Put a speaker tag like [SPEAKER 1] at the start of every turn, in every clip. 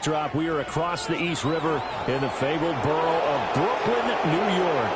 [SPEAKER 1] Drop. We are across the East River in the fabled borough of Brooklyn, New York.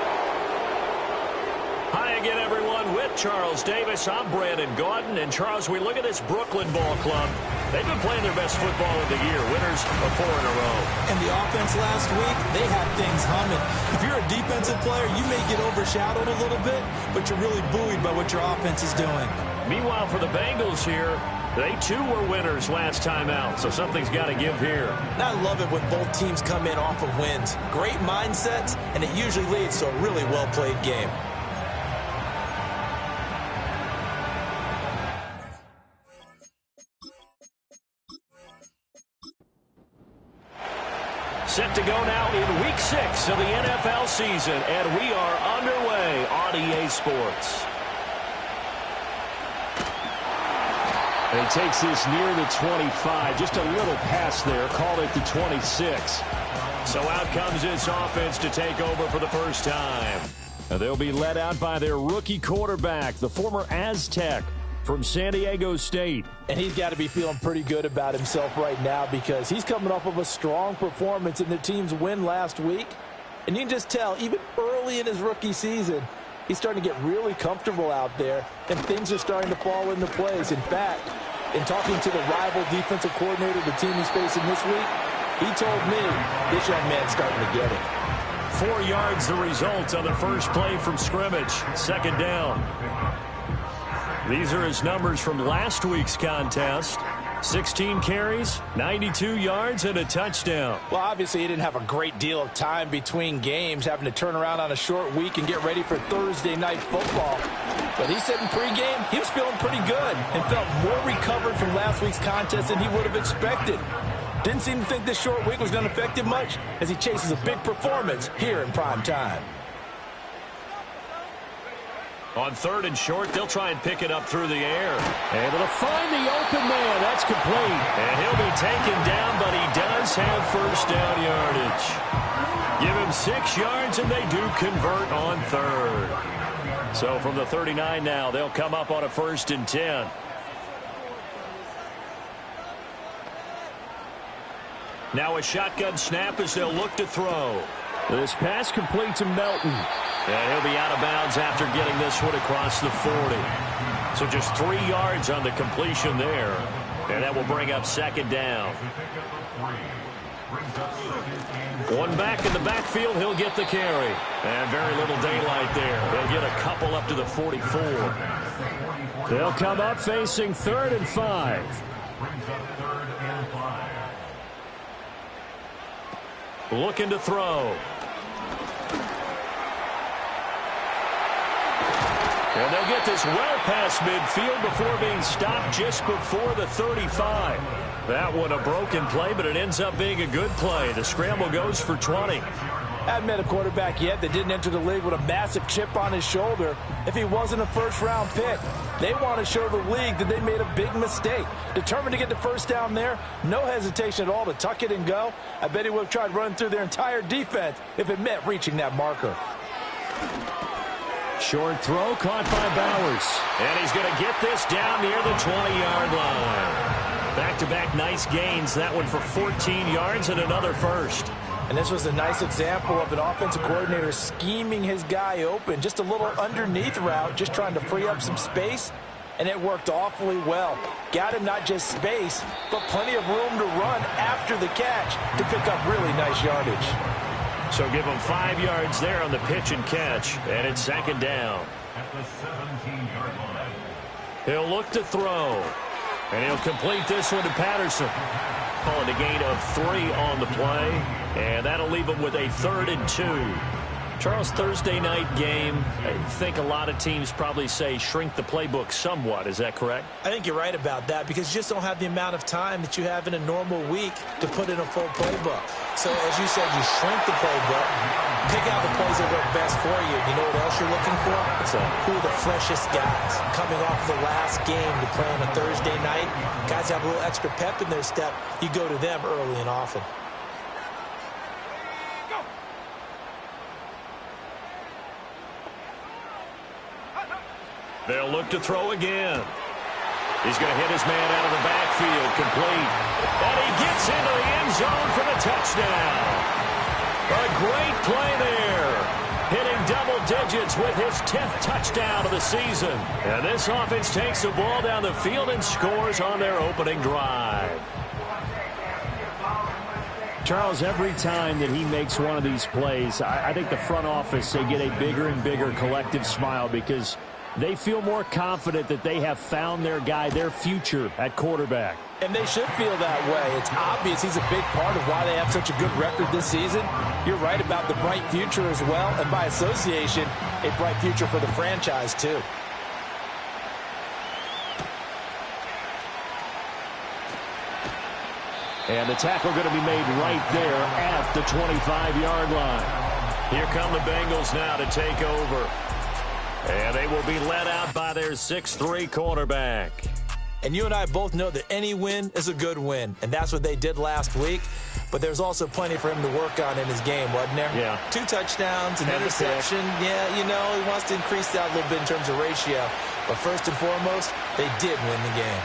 [SPEAKER 2] Hi again, everyone. With Charles Davis, I'm Brandon Gaudin. And, Charles, we look at this Brooklyn ball club. They've been playing their best football of the year, winners of 4 in a row.
[SPEAKER 3] And the offense last week, they had things humming. If you're a defensive player, you may get overshadowed a little bit, but you're really buoyed by what your offense is doing.
[SPEAKER 2] Meanwhile, for the Bengals here, they, too, were winners last time out, so something's got to give here.
[SPEAKER 3] And I love it when both teams come in off of wins. Great mindsets, and it usually leads to a really well-played game.
[SPEAKER 2] Set to go now in Week 6 of the NFL season, and we are underway on EA Sports.
[SPEAKER 1] And he takes this near the 25, just a little pass there, called it the 26.
[SPEAKER 2] So out comes this offense to take over for the first time.
[SPEAKER 1] And they'll be led out by their rookie quarterback, the former Aztec from San Diego State.
[SPEAKER 4] And he's got to be feeling pretty good about himself right now because he's coming off of a strong performance in the team's win last week. And you can just tell, even early in his rookie season, he's starting to get really comfortable out there, and things are starting to fall into place. In fact, in talking to the rival defensive coordinator the team he's facing this week, he told me this young man's starting to get it.
[SPEAKER 2] 4 yards the result on the first play from scrimmage. Second down. These are his numbers from last week's contest. 16 carries, 92 yards, and a touchdown.
[SPEAKER 4] Well, obviously, he didn't have a great deal of time between games, having to turn around on a short week and get ready for Thursday night football. But he said in pregame, he was feeling pretty good and felt more recovered from last week's contest than he would have expected. Didn't seem to think this short week was going to affect him much as he chases a big performance here in prime time.
[SPEAKER 2] On 3rd and short, they'll try and pick it up through the air.
[SPEAKER 1] Able to find the open man. That's complete.
[SPEAKER 2] And he'll be taken down, but he does have first down yardage. Give him 6 yards, and they do convert on 3rd. So from the 39 now, they'll come up on a 1st and 10. Now a shotgun snap as they'll look to throw.
[SPEAKER 1] This pass complete to Melton.
[SPEAKER 2] And he'll be out of bounds after getting this one across the 40. So just 3 yards on the completion there. And that will bring up 2nd down. One back in the backfield, he'll get the carry. And very little daylight there. He'll get a couple up to the 44.
[SPEAKER 1] They'll come up facing 3rd and 5.
[SPEAKER 2] Looking to throw. And they'll get this well past midfield before being stopped just before the 35. That one a broken play, but it ends up being a good play. The scramble goes for 20.
[SPEAKER 4] Hadn't met a quarterback yet that didn't enter the league with a massive chip on his shoulder if he wasn't a first-round pick. They want to show the league that they made a big mistake. Determined to get the first down there, no hesitation at all to tuck it and go. I bet he would have tried running through their entire defense if it meant reaching that marker.
[SPEAKER 1] Short throw caught by Bowers.
[SPEAKER 2] And he's going to get this down near the 20-yard line. Back-to-back nice gains. That one for 14 yards and another first.
[SPEAKER 4] And this was a nice example of an offensive coordinator scheming his guy open. Just a little underneath route, just trying to free up some space. And it worked awfully well. Got him not just space, but plenty of room to run after the catch to pick up really nice yardage.
[SPEAKER 2] So give him 5 yards there on the pitch and catch. And it's 2nd down.
[SPEAKER 5] At the 17-yard line.
[SPEAKER 2] He'll look to throw. And he'll complete this one to Patterson. Calling a gain of 3 on the play. And that'll leave him with a 3rd and 2. Charles, Thursday night game, I think a lot of teams probably say shrink the playbook somewhat. Is that correct?
[SPEAKER 3] I think you're right about that because you just don't have the amount of time that you have in a normal week to put in a full playbook. So, as you said, you shrink the playbook, pick out the plays that work best for you. You know what else you're looking for? Who are the freshest guys coming off the last game to play on a Thursday night? Guys have a little extra pep in their step. You go to them early and often.
[SPEAKER 2] They'll look to throw again. He's going to hit his man out of the backfield, complete. And he gets into the end zone for the touchdown. A great play there. Hitting double digits with his 10th touchdown of the season. And this offense takes the ball down the field and scores on their opening drive.
[SPEAKER 1] Charles, every time that he makes one of these plays, I think the front office, they get a bigger and bigger collective smile because they feel more confident that they have found their guy, their future at quarterback.
[SPEAKER 4] And they should feel that way. It's obvious he's a big part of why they have such a good record this season. You're right about the bright future as well, and by association, a bright future for the franchise too.
[SPEAKER 1] And the tackle going to be made right there at the 25-yard line.
[SPEAKER 2] Here come the Bengals now to take over. And they will be led out by their 6'3" quarterback.
[SPEAKER 3] And you and I both know that any win is a good win, and that's what they did last week. But there's also plenty for him to work on in his game, wasn't there?
[SPEAKER 2] Yeah.
[SPEAKER 3] 2 touchdowns, an interception. Yeah, you know, he wants to increase that a little bit in terms of ratio. But first and foremost, they did win the game.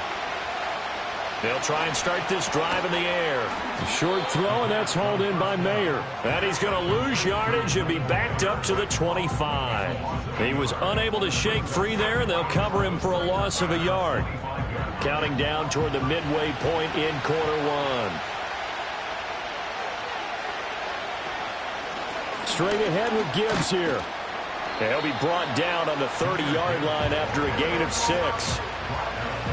[SPEAKER 2] They'll try and start this drive in the air.
[SPEAKER 1] Short throw, and that's hauled in by Mayer.
[SPEAKER 2] And he's going to lose yardage and be backed up to the 25. He was unable to shake free there, and they'll cover him for a loss of a yard. Counting down toward the midway point in quarter one.
[SPEAKER 1] Straight ahead with Gibbs here.
[SPEAKER 2] He'll be brought down on the 30-yard line after a gain of 6.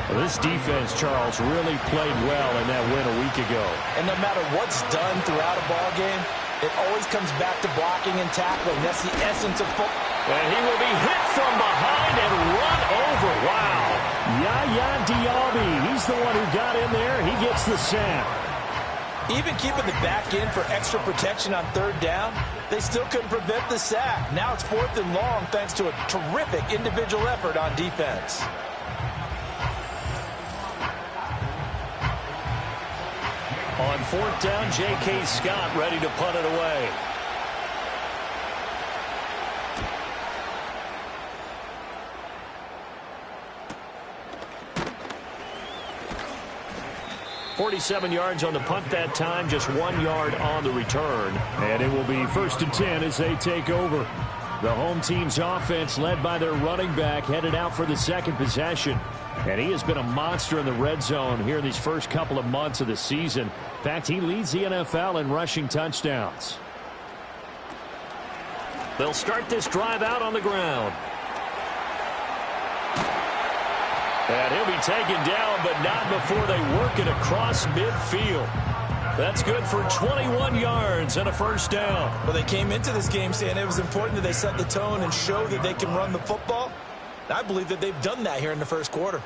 [SPEAKER 1] Well, this defense, Charles, really played well in that win a week ago.
[SPEAKER 3] And no matter what's done throughout a ball game, it always comes back to blocking and tackling. That's the essence of football.
[SPEAKER 2] And he will be hit from behind and run over. Wow.
[SPEAKER 1] Yaya Diaby, he's the one who got in there. He gets the sack.
[SPEAKER 3] Even keeping the back in for extra protection on 3rd down, they still couldn't prevent the sack. Now it's 4th and long thanks to a terrific individual effort on defense.
[SPEAKER 2] On 4th down, J.K. Scott ready to punt it away. .47 yards on the punt that time, just 1 yard on the return.
[SPEAKER 1] And it will be 1st and 10 as they take over. The home team's offense, led by their running back, headed out for the second possession. And he has been a monster in the red zone here in these first couple of months of the season. In fact, he leads the NFL in rushing touchdowns.
[SPEAKER 2] They'll start this drive out on the ground. And he'll be taken down, but not before they work it across midfield. That's good for 21 yards and a 1st down.
[SPEAKER 3] Well, they came into this game saying it was important that they set the tone and show that they can run the football. I believe that they've done that here in the 1st quarter.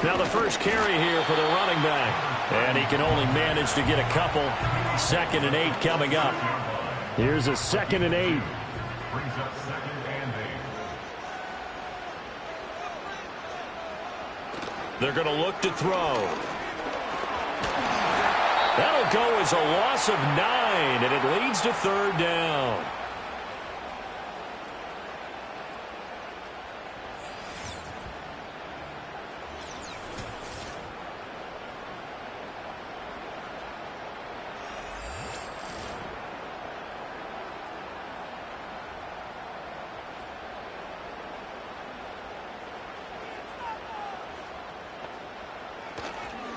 [SPEAKER 2] Now the first carry here for the running back. And he can only manage to get a couple. 2nd and 8 coming up.
[SPEAKER 1] Here's a 2nd and 8.
[SPEAKER 5] Brings up 2nd and 8.
[SPEAKER 2] They're going to look to throw. That'll go as a loss of 9, and it leads to 3rd down.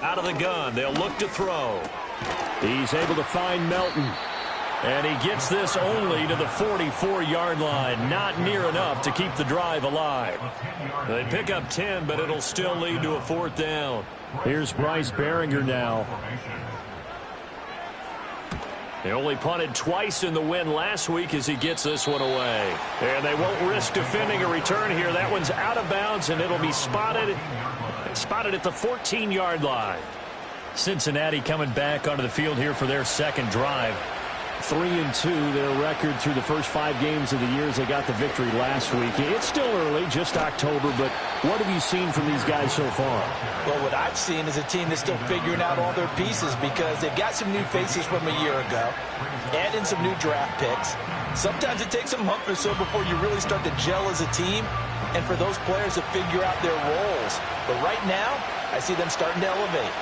[SPEAKER 2] Out of the gun, they'll look to throw.
[SPEAKER 1] He's able to find Melton.
[SPEAKER 2] And he gets this only to the 44-yard line. Not near enough to keep the drive alive. They pick up 10, but it'll still lead to a 4th down.
[SPEAKER 1] Here's Bryce Behringer now.
[SPEAKER 2] They only punted twice in the win last week as he gets this one away. And they won't risk defending a return here. That one's out of bounds, and it'll be spotted at the 14-yard line.
[SPEAKER 1] Cincinnati coming back onto the field here for their 2nd drive. 3-2, their record through the first 5 games of the year as they got the victory last week. It's still early, just October, but what have you seen from these guys so far?
[SPEAKER 3] Well, what I've seen is a team that's still figuring out all their pieces because they've got some new faces from a year ago, add in some new draft picks.
[SPEAKER 4] Sometimes it takes a month or so before you really start to gel as a team and for those players to figure out their roles. But right now, I see them starting to elevate.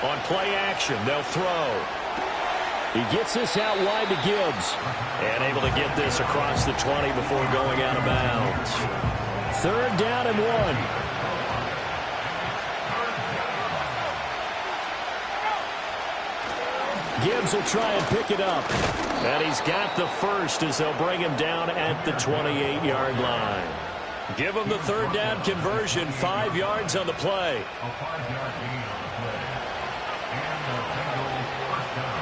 [SPEAKER 2] On play action, they'll throw.
[SPEAKER 1] He gets this out wide to Gibbs.
[SPEAKER 2] And able to get this across the 20 before going out of bounds.
[SPEAKER 1] 3rd down and 1. Gibbs will try and pick it up.
[SPEAKER 2] And he's got the first as they'll bring him down at the 28-yard line. Give him the 3rd down conversion, 5 yards on the play.
[SPEAKER 5] A 5-yard gain on the play. And the Bengals first down.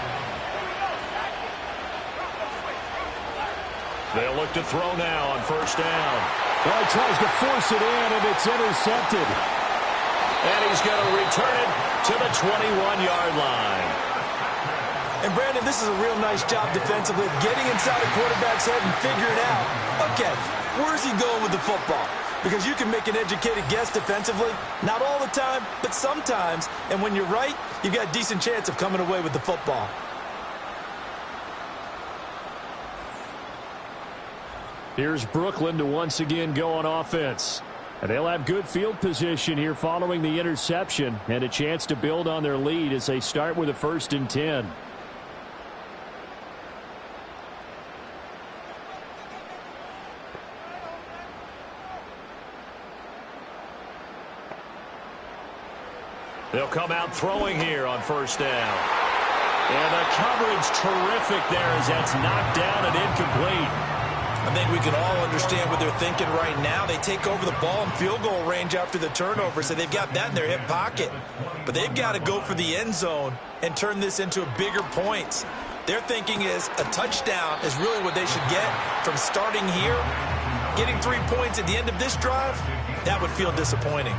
[SPEAKER 2] They'll look to throw now on 1st down.
[SPEAKER 1] Well, he tries to force it in, and it's intercepted.
[SPEAKER 2] And he's going to return it to the 21-yard line.
[SPEAKER 4] And, Brandon, this is a real nice job defensively of getting inside a quarterback's head and figuring out, okay, where's he going with the football? Because you can make an educated guess defensively. Not all the time, but sometimes. And when you're right, you've got a decent chance of coming away with the football.
[SPEAKER 1] Here's Brooklyn to once again go on offense. And they'll have good field position here following the interception and a chance to build on their lead as they start with a 1st and 10.
[SPEAKER 2] They'll come out throwing here on 1st down. And the coverage terrific there as that's knocked down and incomplete.
[SPEAKER 3] I think we can all understand what they're thinking right now. They take over the ball in field goal range after the turnover, so they've got that in their hip pocket. But they've got to go for the end zone and turn this into a bigger points. Their thinking is a touchdown is really what they should get from starting here. Getting 3 points at the end of this drive, that would feel disappointing.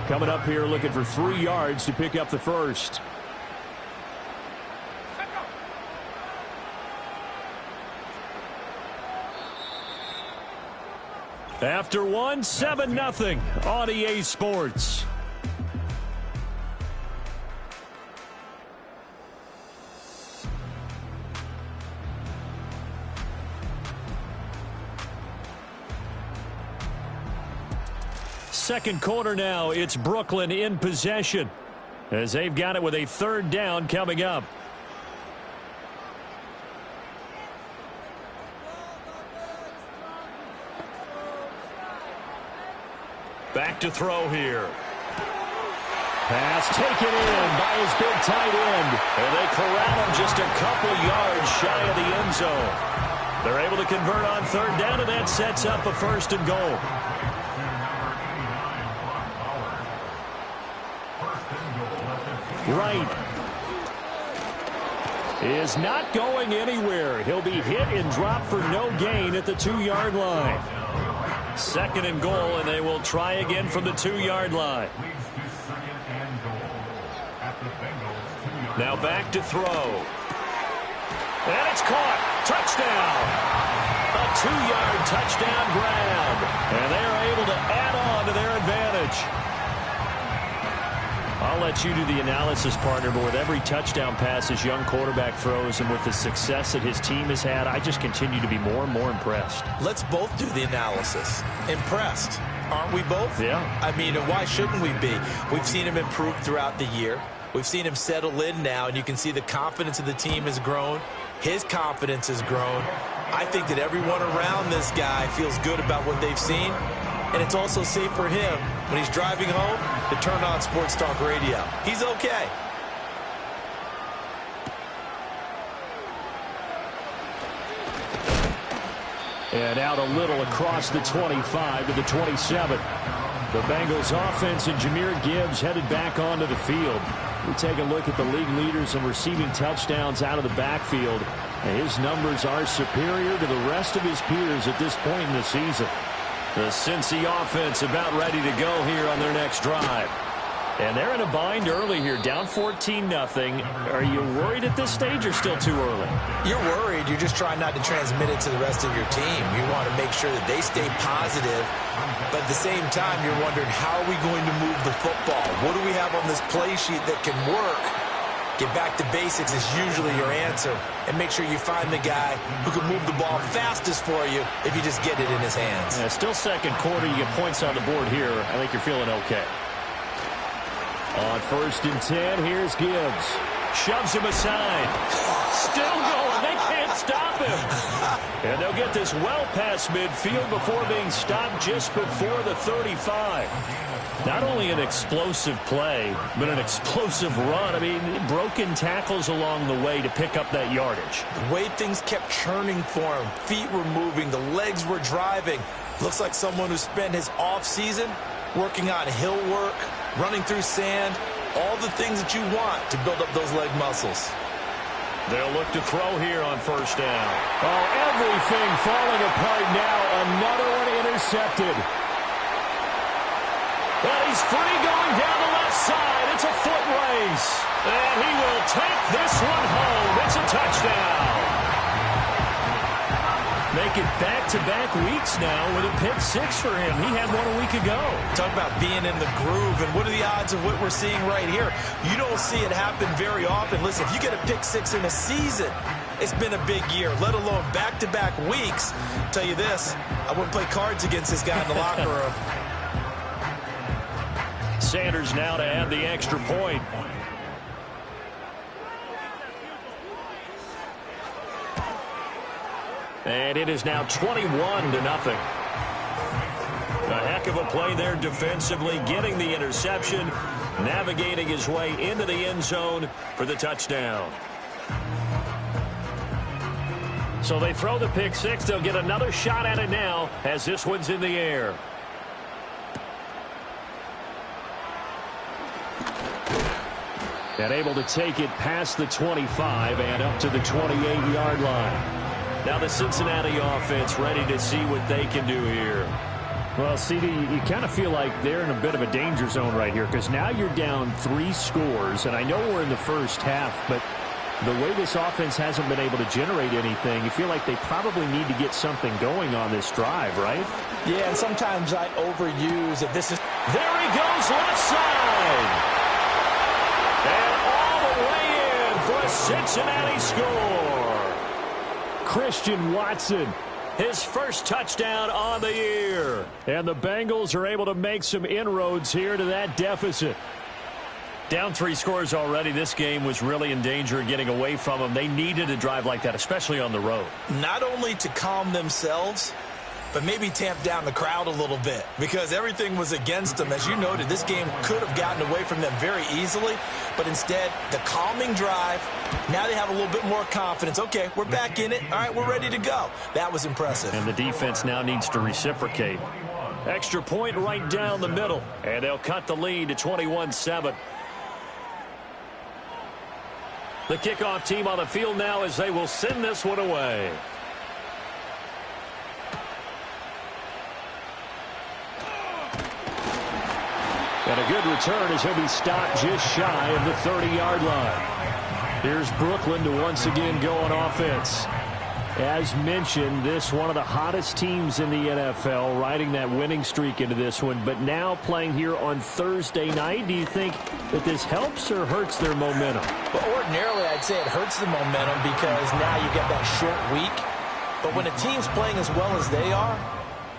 [SPEAKER 1] Coming up here looking for 3 yards to pick up the first. After 1, 7-0 on EA Sports. Second quarter now, it's Brooklyn in possession as they've got it with a 3rd down coming up.
[SPEAKER 2] Back to throw here.
[SPEAKER 1] Pass taken in by his big tight end.
[SPEAKER 2] And they corral him just a couple yards shy of the end zone. They're able to convert on 3rd down, and that sets up a 1st and goal.
[SPEAKER 1] Wright is not going anywhere. He'll be hit and dropped for no gain at the 2-yard line. 2nd and goal, and they will try again from the 2-yard line.
[SPEAKER 2] Now back to throw. And it's caught. Touchdown. A 2-yard touchdown grab. And they are able to add on to their advantage.
[SPEAKER 1] I'll let you do the analysis, partner, but with every touchdown pass his young quarterback throws and with the success that his team has had, I just continue to be more and more impressed.
[SPEAKER 3] Let's both do the analysis. Impressed. Aren't we both?
[SPEAKER 1] Yeah.
[SPEAKER 3] I mean, why shouldn't we be? We've seen him improve throughout the year. We've seen him settle in now, and you can see the confidence of the team has grown. His confidence has grown. I think that everyone around this guy feels good about what they've seen, and it's also safe for him when he's driving home to turn on Sports Talk Radio. He's okay.
[SPEAKER 1] And out a little across the 25 to the 27. The Bengals offense and Jahmyr Gibbs headed back onto the field. We take a look at the league leaders in receiving touchdowns out of the backfield. And his numbers are superior to the rest of his peers at this point in the season. The Cincy offense about ready to go here on their next drive. And they're in a bind early here, down 14-0. Are you worried at this stage or still too early?
[SPEAKER 3] You're worried. You're just trying not to transmit it to the rest of your team. You want to make sure that they stay positive. But at the same time, you're wondering, how are we going to move the football? What do we have on this play sheet that can work Get back to basics is usually your answer. And make sure you find the guy who can move the ball fastest for you if you just get it in his hands.
[SPEAKER 2] Yeah, still second quarter. You get points on the board here. I think you're feeling okay.
[SPEAKER 1] On 1st and 10, here's Gibbs.
[SPEAKER 2] Shoves him aside. Still going. They can't stop him. And they'll get this well past midfield before being stopped just before the 35. Not only an explosive play, but an explosive run. I mean, broken tackles along the way to pick up that yardage.
[SPEAKER 3] The way things kept churning for him. Feet were moving. The legs were driving. Looks like someone who spent his offseason working on hill work, running through sand, all the things that you want to build up those leg muscles.
[SPEAKER 2] They'll look to throw here on 1st down.
[SPEAKER 1] Oh, everything falling apart now. Another one intercepted.
[SPEAKER 2] Well, he's free going down the left side. It's a foot race. And he will take this one home. It's a touchdown. Make it back-to-back weeks now with a pick 6 for him. He had one a week ago.
[SPEAKER 3] Talk about being in the groove, and what are the odds of what we're seeing right here? You don't see it happen very often. Listen, if you get a pick 6 in a season, it's been a big year, let alone back-to-back weeks. I'll tell you this, I wouldn't play cards against this guy in the locker room.
[SPEAKER 2] Sanders now to add the extra point. And it is now 21-0. A heck of a play there defensively, getting the interception, navigating his way into the end zone for the touchdown. So they throw the pick 6. They'll get another shot at it now as this one's in the air.
[SPEAKER 1] And able to take it past the 25 and up to the 28-yard line.
[SPEAKER 2] Now the Cincinnati offense ready to see what they can do here.
[SPEAKER 1] Well, CD, you kind of feel like they're in a bit of a danger zone right here because now you're down 3 scores, and I know we're in the first half, but the way this offense hasn't been able to generate anything, you feel like they probably need to get something going on this drive, right?
[SPEAKER 4] Yeah, and sometimes I overuse it. This is...
[SPEAKER 2] There he goes, left side. And all the way in for a Cincinnati score.
[SPEAKER 1] Christian Watson,
[SPEAKER 2] his first touchdown on the year.
[SPEAKER 1] And the Bengals are able to make some inroads here to that deficit.
[SPEAKER 2] Down 3 scores already. This game was really in danger of getting away from them. They needed a drive like that, especially on the road.
[SPEAKER 3] Not only to calm themselves, but maybe tamp down the crowd a little bit because everything was against them. As you noted, this game could have gotten away from them very easily, but instead, the calming drive, now they have a little bit more confidence. Okay, we're back in it. All right, we're ready to go. That was impressive.
[SPEAKER 2] And the defense now needs to reciprocate. Extra point right down the middle, and they'll cut the lead to 21-7. The kickoff team on the field now as they will send this one away.
[SPEAKER 1] And a good return as he'll be stopped just shy of the 30-yard line. Here's Brooklyn to once again go on offense. As mentioned, this one of the hottest teams in the NFL, riding that winning streak into this one, but now playing here on Thursday night. Do you think that this helps or hurts their momentum?
[SPEAKER 4] Well, ordinarily, I'd say it hurts the momentum because now you get that short week. But when a team's playing as well as they are,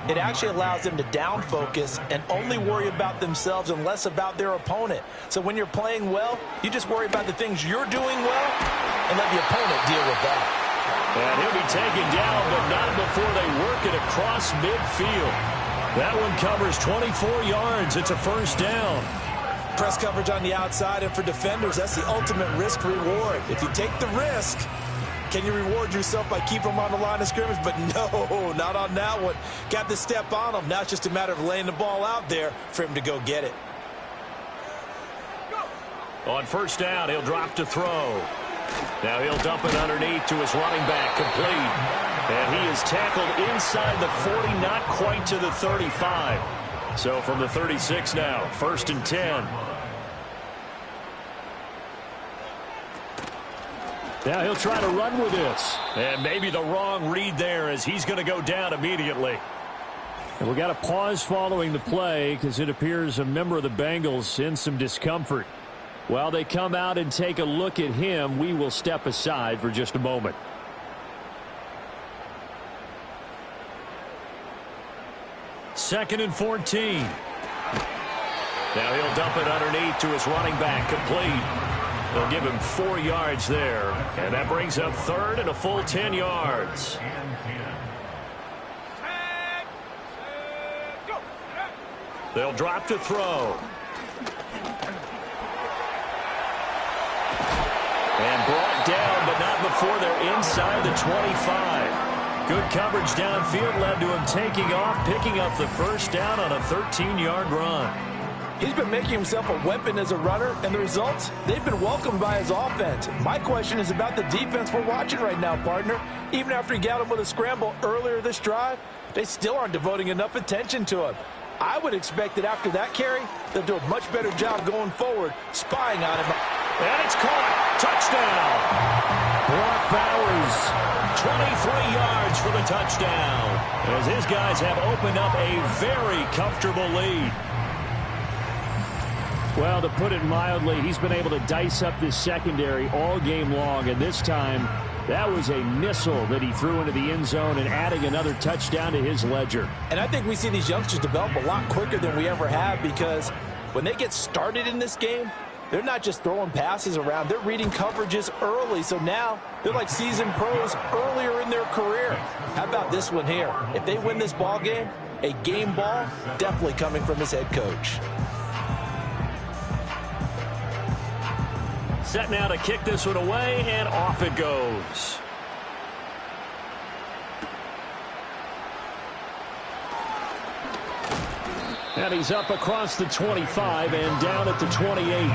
[SPEAKER 4] it actually allows them to down focus and only worry about themselves and less about their opponent. So when you're playing well, you just worry about the things you're doing well and let the opponent deal with that.
[SPEAKER 2] And he'll be taken down, but not before they work it across midfield. That one covers 24 yards. It's a first down.
[SPEAKER 3] Press coverage on the outside, and for defenders, that's the ultimate risk-reward. If you take the risk, can you reward yourself by keeping them on the line of scrimmage? But no, not on that one. Got the step on him. Now it's just a matter of laying the ball out there for him to go get it.
[SPEAKER 2] On first down, he'll drop to throw. Now he'll dump it underneath to his running back, complete. And he is tackled inside the 40, not quite to the 35. So from the 36 now, 1st and 10.
[SPEAKER 1] Now he'll try to run with this.
[SPEAKER 2] And maybe the wrong read there as he's going to go down immediately.
[SPEAKER 1] And we got a pause following the play because it appears a member of the Bengals in some discomfort. While they come out and take a look at him, we will step aside for just a moment.
[SPEAKER 2] Second and 14. Now he'll dump it underneath to his running back, complete. They'll give him 4 yards there, and that brings up third and a full 10 yards. They'll drop to throw. And brought down, but not before they're inside the 25. Good coverage downfield led to him taking off, picking up the first down on a 13-yard run.
[SPEAKER 4] He's been making himself a weapon as a runner, and the results, they've been welcomed by his offense. My question is about the defense we're watching right now, partner. Even after he got him with a scramble earlier this drive, they still aren't devoting enough attention to him. I would expect that after that carry, they'll do a much better job going forward, spying on him.
[SPEAKER 2] And it's caught. Touchdown.
[SPEAKER 1] Brock Bowers.
[SPEAKER 2] 23 yards for the touchdown, as his guys have opened up a very comfortable lead.
[SPEAKER 1] Well, to put it mildly, he's been able to dice up this secondary all game long, and this time that was a missile that he threw into the end zone and adding another touchdown to his ledger.
[SPEAKER 4] And I think we see these youngsters develop a lot quicker than we ever have, because when they get started in this game, they're not just throwing passes around. They're reading coverages early, so now they're like seasoned pros earlier in their career. How about this one here? If they win this ball game, a game ball definitely coming from his head coach.
[SPEAKER 2] Set now to kick this one away, and off it goes.
[SPEAKER 1] And he's up across the 25 and down at the 28.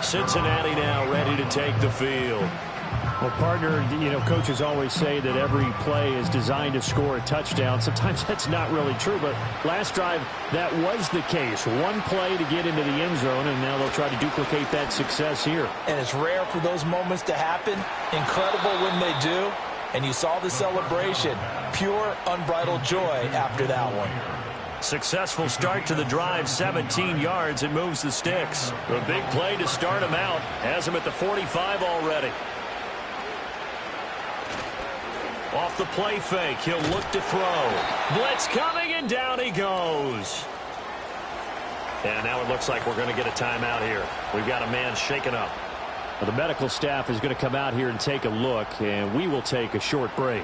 [SPEAKER 2] Cincinnati now ready to take the field.
[SPEAKER 1] Well, partner, you know, coaches always say that every play is designed to score a touchdown. Sometimes that's not really true, but last drive, that was the case. One play to get into the end zone, and now they'll try to duplicate that success here.
[SPEAKER 4] And it's rare for those moments to happen. Incredible when they do. And you saw the celebration. Pure, unbridled joy after that one.
[SPEAKER 2] Successful start to the drive, 17 yards, and moves the sticks. The big play to start him out. Has him at the 45 already. Off the play fake, he'll look to throw. Blitz coming, and down he goes. And now it looks like we're going to get a timeout here. We've got a man shaken up.
[SPEAKER 1] Well, the medical staff is going to come out here and take a look, and we will take a short break.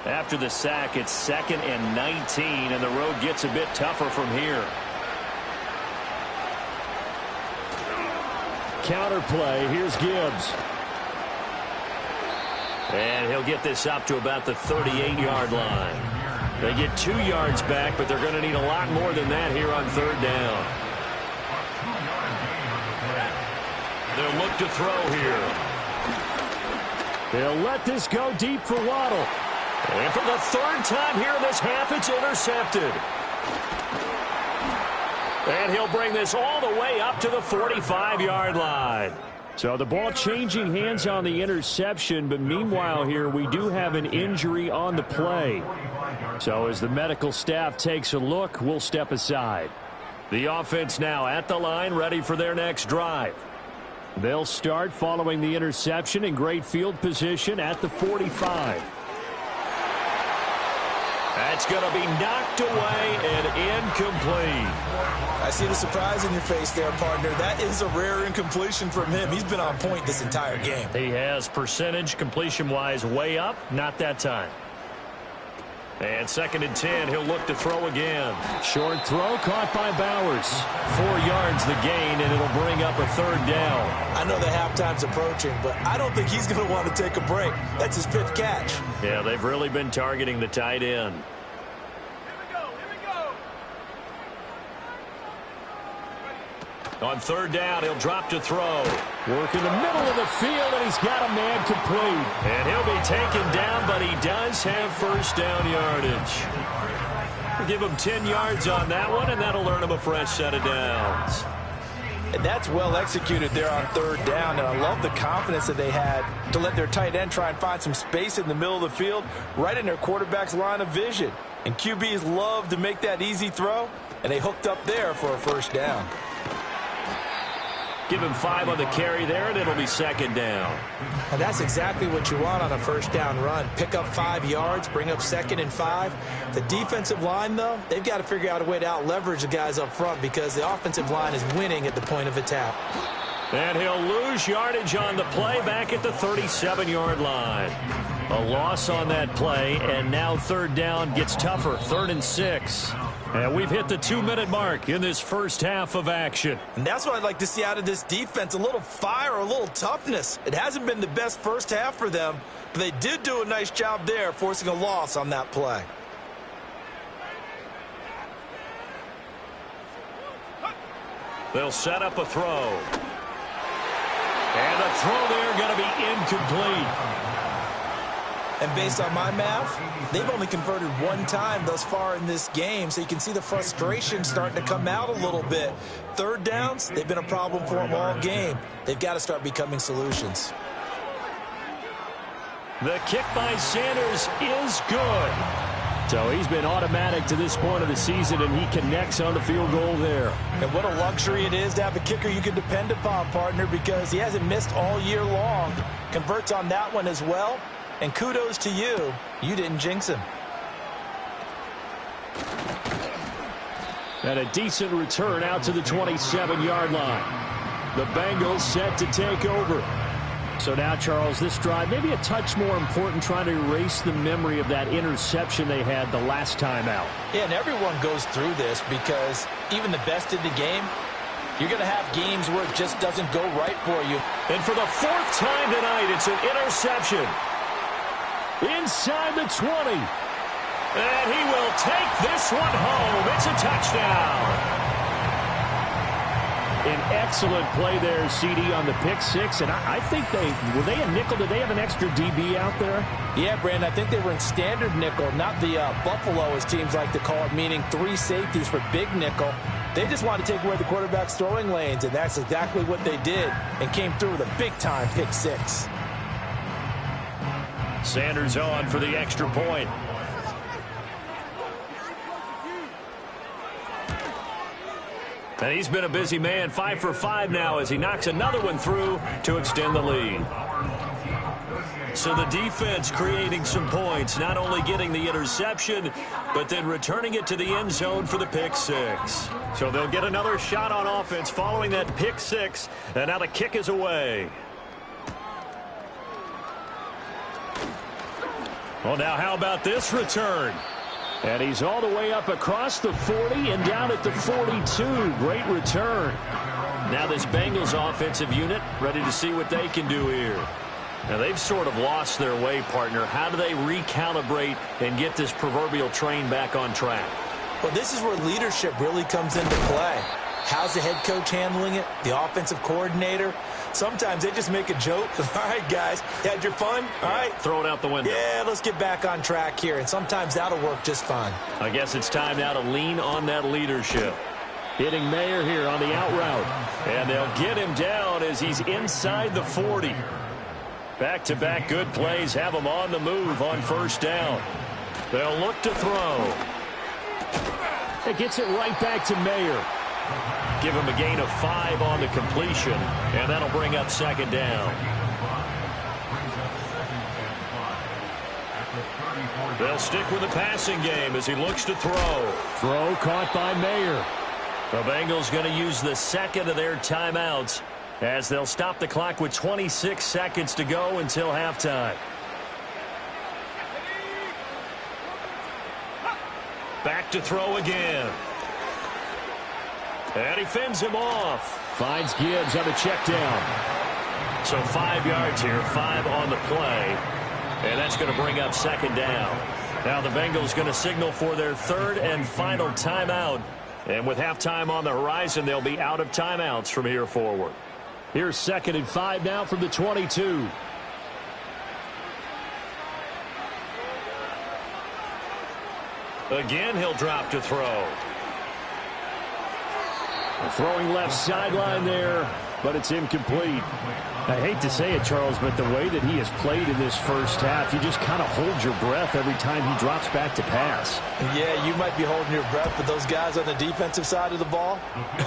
[SPEAKER 2] After the sack, it's 2nd and 19, and the road gets a bit tougher from here.
[SPEAKER 1] Counter play, here's Gibbs.
[SPEAKER 2] And he'll get this up to about the 38-yard line. They get 2 yards back, but they're going to need a lot more than that here on 3rd down. They'll look to throw here.
[SPEAKER 1] They'll let this go deep for Waddle.
[SPEAKER 2] And for the 3rd time here in this half, it's intercepted. And he'll bring this all the way up to the 45-yard line.
[SPEAKER 1] So the ball changing hands on the interception, but meanwhile here we do have an injury on the play. So as the medical staff takes a look, we'll step aside.
[SPEAKER 2] The offense now at the line, ready for their next drive.
[SPEAKER 1] They'll start following the interception in great field position at the 45.
[SPEAKER 2] That's going to be knocked away and incomplete.
[SPEAKER 3] I see the surprise in your face there, partner. That is a rare incompletion from him. He's been on point this entire game.
[SPEAKER 2] He has percentage completion-wise way up, not that time. And 2nd and 10, he'll look to throw again.
[SPEAKER 1] Short throw caught by Bowers.
[SPEAKER 2] 4 yards the gain, and it'll bring up a 3rd down.
[SPEAKER 3] I know the halftime's approaching, but I don't think he's going to want to take a break. That's his 5th catch.
[SPEAKER 2] Yeah, they've really been targeting the tight end. On 3rd down, he'll drop to throw.
[SPEAKER 1] Work in the middle of the field, and he's got a man complete.
[SPEAKER 2] And he'll be taken down, but he does have 1st down yardage. We'll give him 10 yards on that one, and that'll earn him a fresh set of downs.
[SPEAKER 4] And that's well executed there on 3rd down, and I love the confidence that they had to let their tight end try and find some space in the middle of the field, right in their quarterback's line of vision. And QBs love to make that easy throw, and they hooked up there for a 1st down.
[SPEAKER 2] Give him 5 on the carry there, and it'll be second down.
[SPEAKER 3] And that's exactly what you want on a first down run. Pick up 5 yards, bring up 2nd and 5. The defensive line, though, they've got to figure out a way to out-leverage the guys up front because the offensive line is winning at the point of attack.
[SPEAKER 2] And he'll lose yardage on the play back at the 37-yard line. A loss on that play, and now third down gets tougher, 3rd and 6. And we've hit the 2-minute mark in this first half of action.
[SPEAKER 3] And that's what I'd like to see out of this defense, a little fire, a little toughness. It hasn't been the best first half for them, but they did do a nice job there, forcing a loss on that play.
[SPEAKER 2] They'll set up a throw. And the throw there going to be incomplete.
[SPEAKER 3] And based on my math, they've only converted 1 time thus far in this game, so you can see the frustration starting to come out a little bit. Third downs, they've been a problem for them all game. They've got to start becoming solutions.
[SPEAKER 2] The kick by Sanders is good.
[SPEAKER 1] So he's been automatic to this point of the season, and he connects on the field goal there.
[SPEAKER 3] And what a luxury it is to have a kicker you can depend upon, partner, because he hasn't missed all year long. Converts on that one as well. And kudos to you. You didn't jinx him.
[SPEAKER 1] And a decent return out to the 27-yard line. The Bengals set to take over. So now, Charles, this drive maybe a touch more important, trying to erase the memory of that interception they had the last time out.
[SPEAKER 4] Yeah, and everyone goes through this because even the best in the game, you're going to have games where it just doesn't go right for you.
[SPEAKER 2] And for the 4th time tonight, it's an interception.
[SPEAKER 1] Inside the 20.
[SPEAKER 2] And he will take this one home. It's a touchdown.
[SPEAKER 1] An excellent play there, CD, on the pick 6. And I think were they a nickel? Did they have an extra DB out there?
[SPEAKER 4] Yeah, Brandon, I think they were in standard nickel, not the Buffalo, as teams like to call it, meaning 3 safeties for big nickel. They just wanted to take away the quarterback's throwing lanes, and that's exactly what they did, and came through with a big-time pick 6.
[SPEAKER 2] Sanders on for the extra point. And he's been a busy man, 5 for 5 now as he knocks another one through to extend the lead. So the defense creating some points, not only getting the interception, but then returning it to the end zone for the pick 6. So they'll get another shot on offense following that pick 6, and now the kick is away. Well, now how about this return?
[SPEAKER 1] And he's all the way up across the 40 and down at the 42. Great return.
[SPEAKER 2] Now this Bengals offensive unit ready to see what they can do here. Now they've sort of lost their way, partner. How do they recalibrate and get this proverbial train back on track?
[SPEAKER 3] Well, this is where leadership really comes into play. How's the head coach handling it? The offensive coordinator? Sometimes they just make a joke. All right, guys, you had your fun? All right.
[SPEAKER 2] Throw it out the window.
[SPEAKER 3] Yeah, let's get back on track here. And sometimes that'll work just fine.
[SPEAKER 2] I guess it's time now to lean on that leadership.
[SPEAKER 1] Hitting Mayer here on the out route.
[SPEAKER 2] And they'll get him down as he's inside the 40. Back-to-back good plays have him on the move on first down. They'll look to throw.
[SPEAKER 1] It gets it right back to Mayer.
[SPEAKER 2] Give him a gain of 5 on the completion, and that'll bring up second down. They'll stick with the passing game as he looks to throw.
[SPEAKER 1] Throw caught by Mayer.
[SPEAKER 2] The Bengals going to use the second of their timeouts as they'll stop the clock with 26 seconds to go until halftime. Back to throw again. And he fends him off.
[SPEAKER 1] Finds Gibbs on the check down.
[SPEAKER 2] So 5 yards here, 5 on the play. And that's going to bring up second down. Now the Bengals going to signal for their 3rd and final timeout. And with halftime on the horizon, they'll be out of timeouts from here forward.
[SPEAKER 1] Here's 2nd and 5 now from the 22.
[SPEAKER 2] Again, he'll drop to throw.
[SPEAKER 1] Throwing left sideline there, but it's incomplete. I hate to say it, Charles, but the way that he has played in this first half, you just kind of hold your breath every time he drops back to pass.
[SPEAKER 4] Yeah, you might be holding your breath, but those guys on the defensive side of the ball,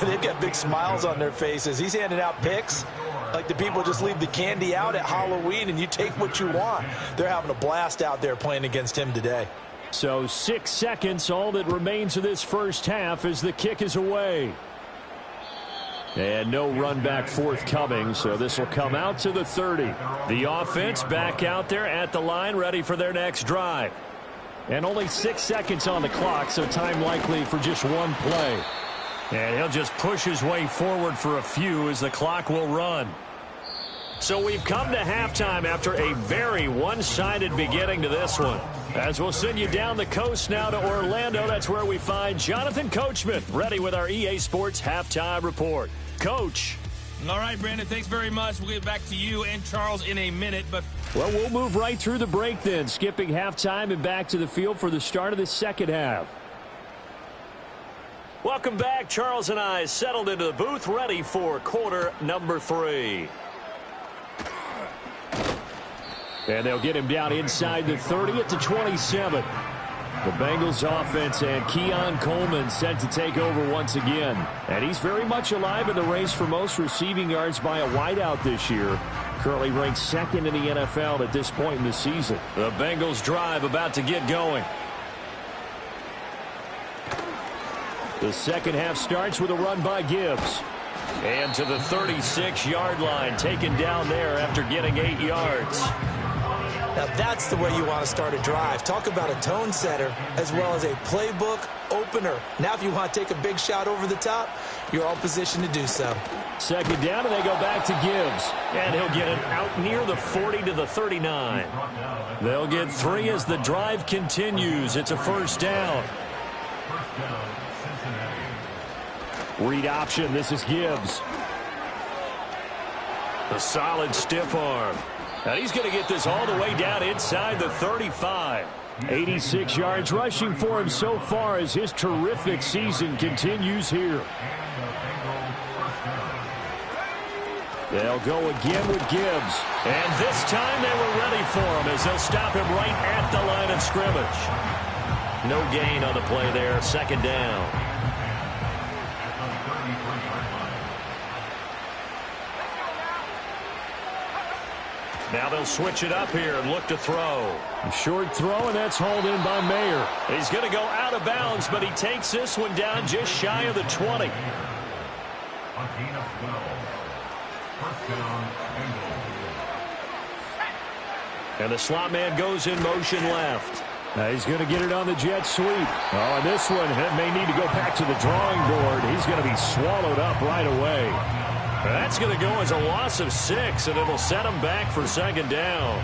[SPEAKER 4] they've got big smiles on their faces. He's handing out picks like the people just leave the candy out at Halloween and you take what you want. They're having a blast out there playing against him today.
[SPEAKER 1] So 6 seconds, all that remains of this first half as the kick is away. And no run back forthcoming, so this will come out to the 30.
[SPEAKER 2] The offense back out there at the line, ready for their next drive.
[SPEAKER 1] And only 6 seconds on the clock, so time likely for just one play.
[SPEAKER 2] And he'll just push his way forward for a few as the clock will run. So we've come to halftime after a very one-sided beginning to this one. As we'll send you down the coast now to Orlando, that's where we find Jonathan Coachman, ready with our EA Sports Halftime Report. Coach.
[SPEAKER 6] All right, Brandon, thanks very much. We'll get back to you and Charles in a minute. But
[SPEAKER 1] well, we'll move right through the break then, skipping halftime and back to the field for the start of the second half.
[SPEAKER 2] Welcome back. Charles and I settled into the booth, ready for quarter number 3.
[SPEAKER 1] And they'll get him down inside the 30 at the 27. The Bengals offense and Keon Coleman set to take over once again. And he's very much alive in the race for most receiving yards by a wideout this year. Currently ranked second in the NFL at this point in the season.
[SPEAKER 2] The Bengals drive about to get going.
[SPEAKER 1] The second half starts with a run by Gibbs.
[SPEAKER 2] And to the 36-yard line, taken down there after getting 8 yards.
[SPEAKER 3] Now that's the way you want to start a drive. Talk about a tone setter as well as a playbook opener. Now if you want to take a big shot over the top, you're all positioned to do so.
[SPEAKER 1] Second down, and they go back to Gibbs.
[SPEAKER 2] And he'll get it out near the 40 to the 39. They'll get 3 as the drive continues. It's a first down.
[SPEAKER 1] Read option. This is Gibbs.
[SPEAKER 2] A solid stiff arm. And he's going to get this all the way down inside the 35.
[SPEAKER 1] 86 yards rushing for him so far as his terrific season continues here. They'll go again with Gibbs.
[SPEAKER 2] And this time they were ready for him as they'll stop him right at the line of scrimmage. No gain on the play there. Second down. Now they'll switch it up here and look to throw.
[SPEAKER 1] A short throw, and that's hauled in by Mayer.
[SPEAKER 2] He's going to go out of bounds, but he takes this one down just shy of the 20. And the slot man goes in motion left.
[SPEAKER 1] He's going to get it on the jet sweep. Oh, and this one may need to go back to the drawing board. He's going to be swallowed up right away.
[SPEAKER 2] That's going to go as a loss of 6, and it'll set him back for second down.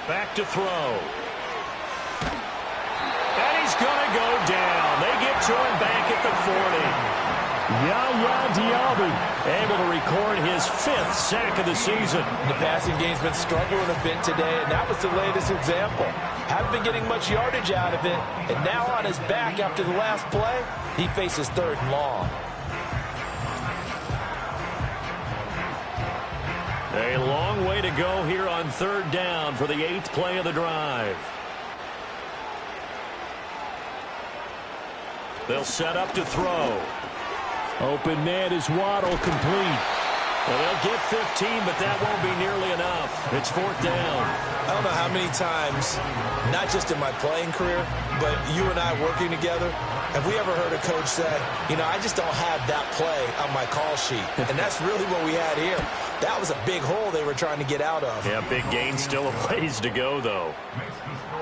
[SPEAKER 2] Back to throw. And he's going to go down. They get to him back at the 40.
[SPEAKER 1] Yaya Diaby
[SPEAKER 2] able to record his 5th sack of the season.
[SPEAKER 4] The passing game's been struggling a bit today, and that was the latest example. Haven't been getting much yardage out of it, and now on his back after the last play, he faces 3rd and long.
[SPEAKER 2] A long way to go here on 3rd down for the 8th play of the drive. They'll set up to throw.
[SPEAKER 1] Open man is Waddle, complete.
[SPEAKER 2] Well, they'll get 15, but that won't be nearly enough. It's 4th down.
[SPEAKER 3] I don't know how many times, not just in my playing career, but you and I working together, have we ever heard a coach say, you know, I just don't have that play on my call sheet. And that's really what we had here. That was a big hole they were trying to get out of.
[SPEAKER 2] Yeah, big gain, still a ways to go, though.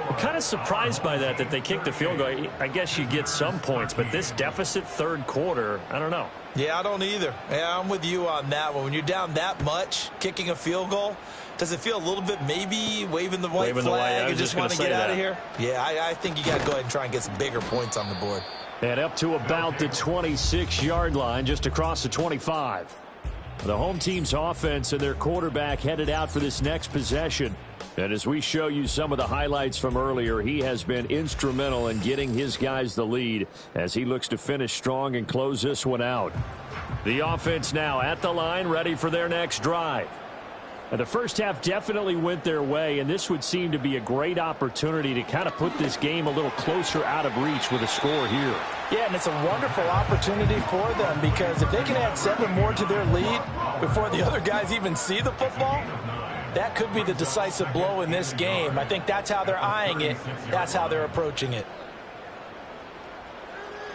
[SPEAKER 2] I'm kind of surprised by that they kicked the field goal. I guess you get some points, but this deficit 3rd quarter, I don't know.
[SPEAKER 3] Yeah, I don't either. Yeah, I'm with you on that one. When you're down that much, kicking a field goal, does it feel a little bit maybe waving the white flag and just want to get out of here? Yeah, I think you got to go ahead and try and get some bigger points on the board.
[SPEAKER 1] And up to about the 26-yard line, just across the 25. The home team's offense and their quarterback headed out for this next possession. And as we show you some of the highlights from earlier, he has been instrumental in getting his guys the lead as he looks to finish strong and close this one out. The offense now at the line, ready for their next drive. And the first half definitely went their way, and this would seem to be a great opportunity to kind of put this game a little closer out of reach with a score here.
[SPEAKER 4] Yeah, and it's a wonderful opportunity for them because if they can add 7 more to their lead before the other guys even see the football, that could be the decisive blow in this game. I think that's how they're eyeing it. That's how they're approaching it.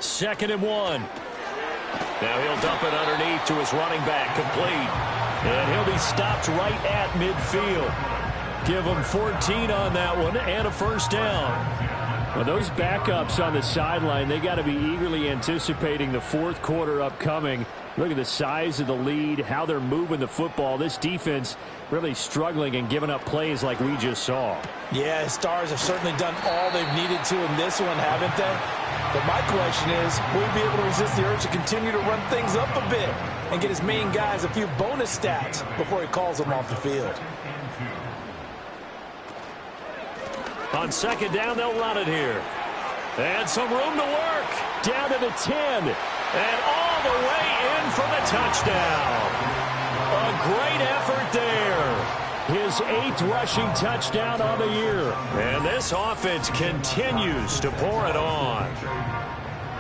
[SPEAKER 1] 2nd and 1. Now he'll dump it underneath to his running back, complete. And he'll be stopped right at midfield. Give him 14 on that one and a first down. Well, those backups on the sideline, they got to be eagerly anticipating the fourth quarter upcoming. Look at the size of the lead, how they're moving the football. This defense really struggling and giving up plays like we just saw.
[SPEAKER 4] Yeah, Stars have certainly done all they've needed to in this one, haven't they? But my question is, will he be able to resist the urge to continue to run things up a bit and get his main guys a few bonus stats before he calls them off the field?
[SPEAKER 1] On 2nd down, they'll run it here. And some room to work. Down to the 10. And all the way in for the touchdown. A great effort there. His 8th rushing touchdown on the year. And this offense continues to pour it on.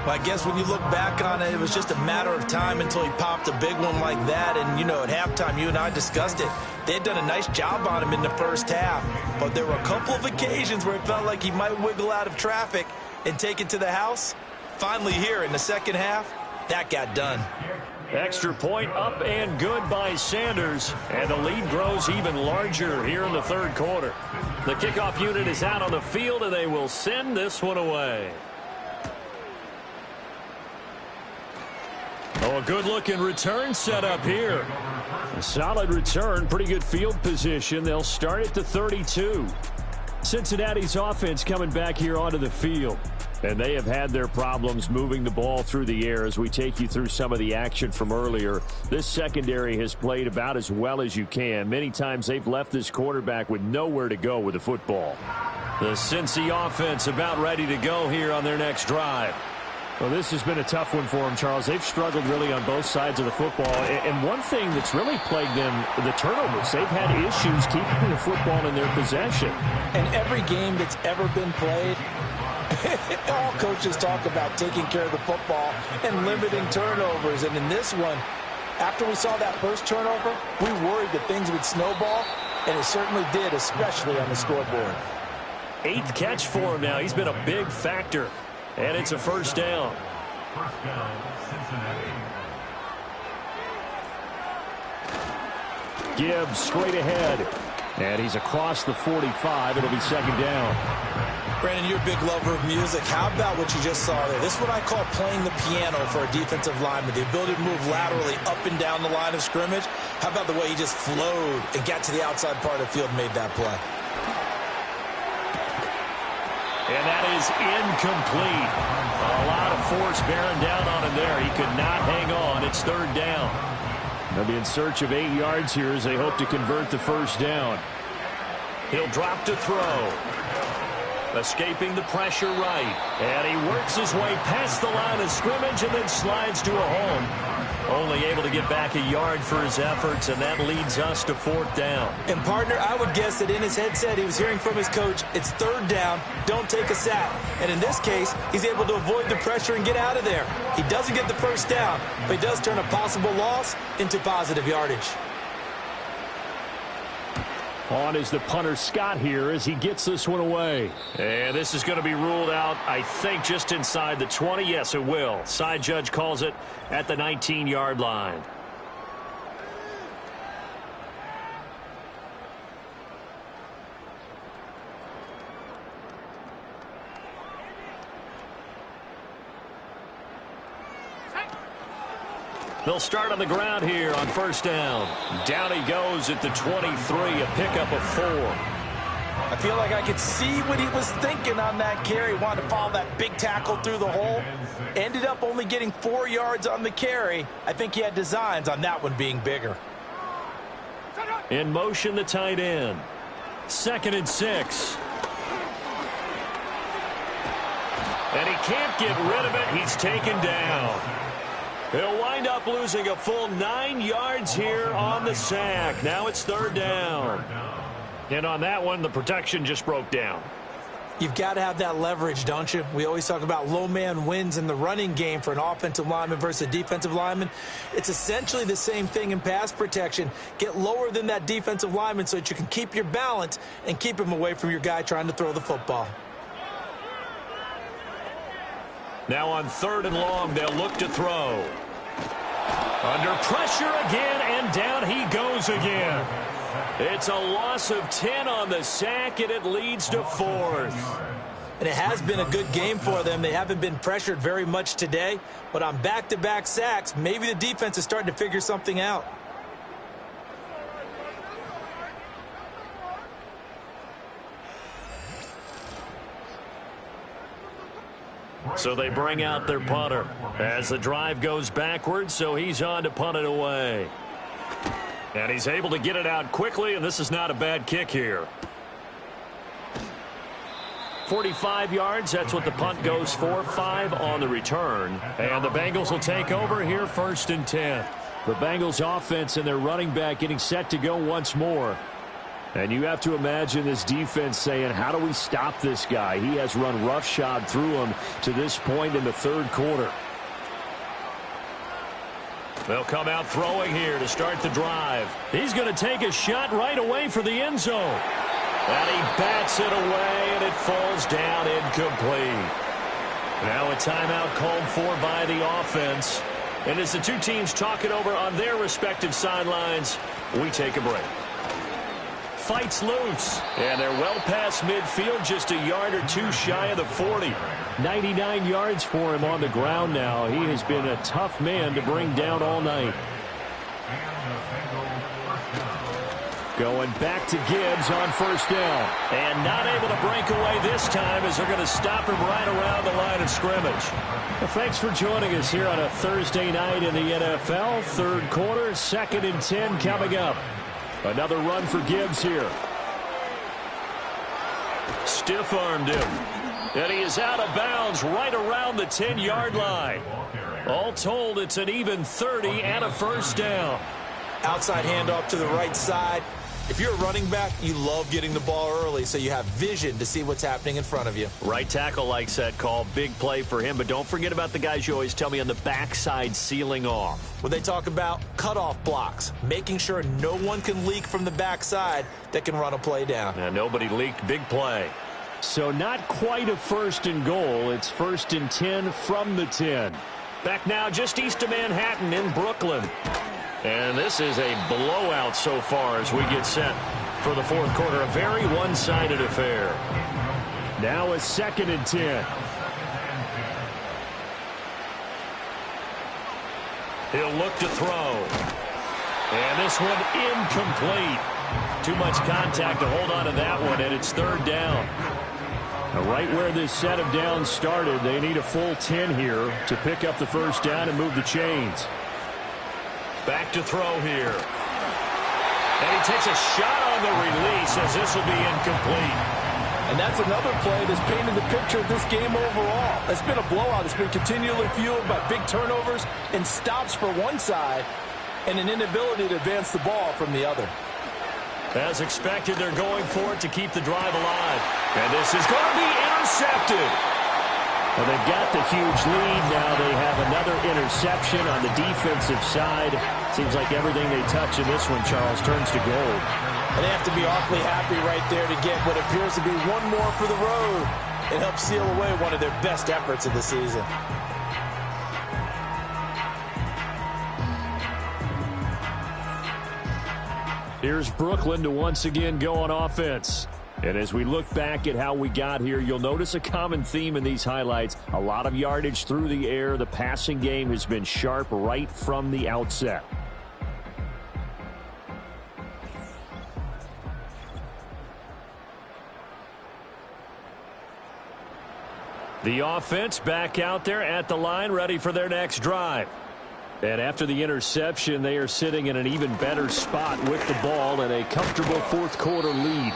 [SPEAKER 3] Well, I guess when you look back on it, it was just a matter of time until he popped a big one like that. And, you know, at halftime, you and I discussed it. They had done a nice job on him in the first half. But there were a couple of occasions where it felt like he might wiggle out of traffic and take it to the house. Finally here in the second half, that got done.
[SPEAKER 1] Extra point up and good by Sanders. And the lead grows even larger here in the third quarter. The kickoff unit is out on the field, and they will send this one away. Oh, a good-looking return set up here. A solid return, pretty good field position. They'll start at the 32. Cincinnati's offense coming back here onto the field. And they have had their problems moving the ball through the air as we take you through some of the action from earlier. This secondary has played about as well as you can. Many times they've left this quarterback with nowhere to go with the football. The Cincy offense about ready to go here on their next drive. Well, this has been a tough one for them, Charles. They've struggled really on both sides of the football. And one thing that's really plagued them, the turnovers. They've had issues keeping the football in their possession.
[SPEAKER 4] And every game that's ever been played, all coaches talk about taking care of the football and limiting turnovers. And in this one, after we saw that first turnover, we worried that things would snowball, and it certainly did, especially on the scoreboard.
[SPEAKER 1] 8th catch for him now. He's been a big factor. And it's a first down.
[SPEAKER 5] First down, Cincinnati.
[SPEAKER 1] Gibbs straight ahead. And he's across the 45. It'll be 2nd down.
[SPEAKER 3] Brandon, you're a big lover of music. How about what you just saw there? This is what I call playing the piano for a defensive lineman. The ability to move laterally up and down the line of scrimmage. How about the way he just flowed and got to the outside part of the field and made that play?
[SPEAKER 1] And that is incomplete. A lot of force bearing down on him there. He could not hang on. It's 3rd down. They'll be in search of 8 yards here as they hope to convert the first down. He'll drop to throw. Escaping the pressure right. And he works his way past the line of scrimmage and then slides to a home. Only able to get back a yard for his efforts, and that leads us to 4th down.
[SPEAKER 3] And, partner, I would guess that in his headset he was hearing from his coach, it's 3rd down, don't take a sack. And in this case, he's able to avoid the pressure and get out of there. He doesn't get the first down, but he does turn a possible loss into positive yardage.
[SPEAKER 1] On is the punter Scott here as he gets this one away. And this is going to be ruled out, I think, just inside the 20. Yes, it will. Side judge calls it at the 19-yard line. They'll start on the ground here on first down. Down he goes at the 23, a pickup of 4.
[SPEAKER 4] I feel like I could see what he was thinking on that carry. Wanted to follow that big tackle through the hole. Ended up only getting 4 yards on the carry. I think he had designs on that one being bigger.
[SPEAKER 1] In motion, the tight end.
[SPEAKER 2] 2nd and 6. And he can't get rid of it. He's taken down. He'll wind up losing a full 9 yards here on the sack. Now it's 3rd down. And on that one, the protection just broke down.
[SPEAKER 3] You've got to have that leverage, don't you? We always talk about low man wins in the running game for an offensive lineman versus a defensive lineman. It's essentially the same thing in pass protection. Get lower than that defensive lineman so that you can keep your balance and keep him away from your guy trying to throw the football.
[SPEAKER 2] Now on 3rd and long, they'll look to throw. Under pressure again, and down he goes again. It's a loss of 10 on the sack, and it leads to 4th.
[SPEAKER 3] And it has been a good game for them. They haven't been pressured very much today, but on back-to-back sacks, maybe the defense is starting to figure something out.
[SPEAKER 2] So they bring out their punter as the drive goes backwards, so he's on to punt it away. And he's able to get it out quickly, and this is not a bad kick here. 45 yards, that's what the punt goes for. 5 on the return. And the Bengals will take over here, 1st and 10.
[SPEAKER 1] The Bengals offense and their running back getting set to go once more. And you have to imagine this defense saying, how do we stop this guy? He has run roughshod through him to this point in the 3rd quarter.
[SPEAKER 2] They'll come out throwing here to start the drive. He's going to take a shot right away for the end zone. And he bats it away, and it falls down incomplete. Now a timeout called for by the offense. And as the two teams talk it over on their respective sidelines, we take a break. Fights loose, and they're well past midfield, just a yard or two shy of the 40.
[SPEAKER 1] 99 yards for him on the ground now. He has been a tough man to bring down all night. Going back to Gibbs on 1st down.
[SPEAKER 2] And not able to break away this time as they're going to stop him right around the line of scrimmage.
[SPEAKER 1] Well, thanks for joining us here on a Thursday night in the NFL. 3rd quarter, 2nd and 10 coming up. Another run for Gibbs here.
[SPEAKER 2] Stiff-armed him. And he is out of bounds right around the 10-yard line. All told, it's an even 30 and a 1st down.
[SPEAKER 3] Outside handoff to the right side. If you're a running back, you love getting the ball early so you have vision to see what's happening in front of you.
[SPEAKER 2] Right tackle likes that call. Big play for him, but don't forget about the guys you always tell me on the backside sealing off.
[SPEAKER 3] When they talk about cutoff blocks, making sure no one can leak from the backside that can run a play down.
[SPEAKER 2] Now, nobody leaked. Big play.
[SPEAKER 1] So not quite a 1st and goal. It's 1st and 10 from the 10.
[SPEAKER 2] Back now just east of Manhattan in Brooklyn. And this is a blowout so far as we get set for the 4th quarter. A very one-sided affair.
[SPEAKER 1] Now a 2nd and 10.
[SPEAKER 2] He'll look to throw. And this one incomplete. Too much contact to hold on to that one, and it's 3rd down.
[SPEAKER 1] Right where this set of downs started, they need a full 10 here to pick up the 1st down and move the chains.
[SPEAKER 2] Back to throw here. And he takes a shot on the release as this will be incomplete.
[SPEAKER 4] And that's another play that's painted the picture of this game overall. It's been a blowout. It's been continually fueled by big turnovers and stops for one side and an inability to advance the ball from the other.
[SPEAKER 2] As expected, they're going for it to keep the drive alive. And this is going to be intercepted.
[SPEAKER 1] Well, they've got the huge lead. Now they have another interception on the defensive side. Seems like everything they touch in this one, Charles, turns to gold.
[SPEAKER 3] And they have to be awfully happy right there to get what appears to be one more for the road. It helps seal away one of their best efforts of the season.
[SPEAKER 1] Here's Brooklyn to once again go on offense. And as we look back at how we got here, you'll notice a common theme in these highlights. A lot of yardage through the air. The passing game has been sharp right from the outset.
[SPEAKER 2] The offense back out there at the line, ready for their next drive.
[SPEAKER 1] And after the interception, they are sitting in an even better spot with the ball and a comfortable 4th quarter lead.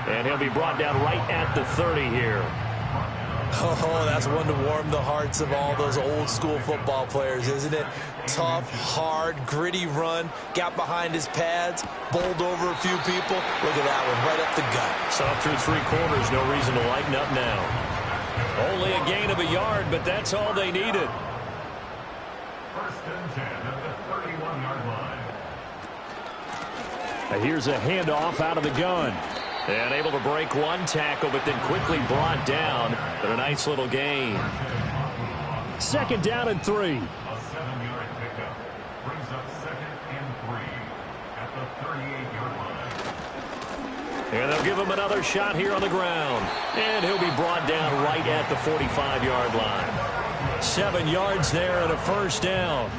[SPEAKER 2] And he'll be brought down right at the 30 here.
[SPEAKER 3] Oh, that's one to warm the hearts of all those old-school football players, isn't it? Tough, hard, gritty run, got behind his pads, bowled over a few people. Look at that one, right up the gut.
[SPEAKER 2] So through 3 quarters, no reason to lighten up now. Only a gain of a yard, but that's all they needed.
[SPEAKER 5] First and 10 at the 31-yard line.
[SPEAKER 1] Here's a handoff out of the gun.
[SPEAKER 2] And able to break one tackle, but then quickly brought down. But a nice little gain.
[SPEAKER 1] 2nd down and 3.
[SPEAKER 5] A 7-yard pickup brings up 2nd and 3 at the 38-yard line.
[SPEAKER 2] And they'll give him another shot here on the ground. And he'll be brought down right at the 45-yard line. 7 yards there and a first down.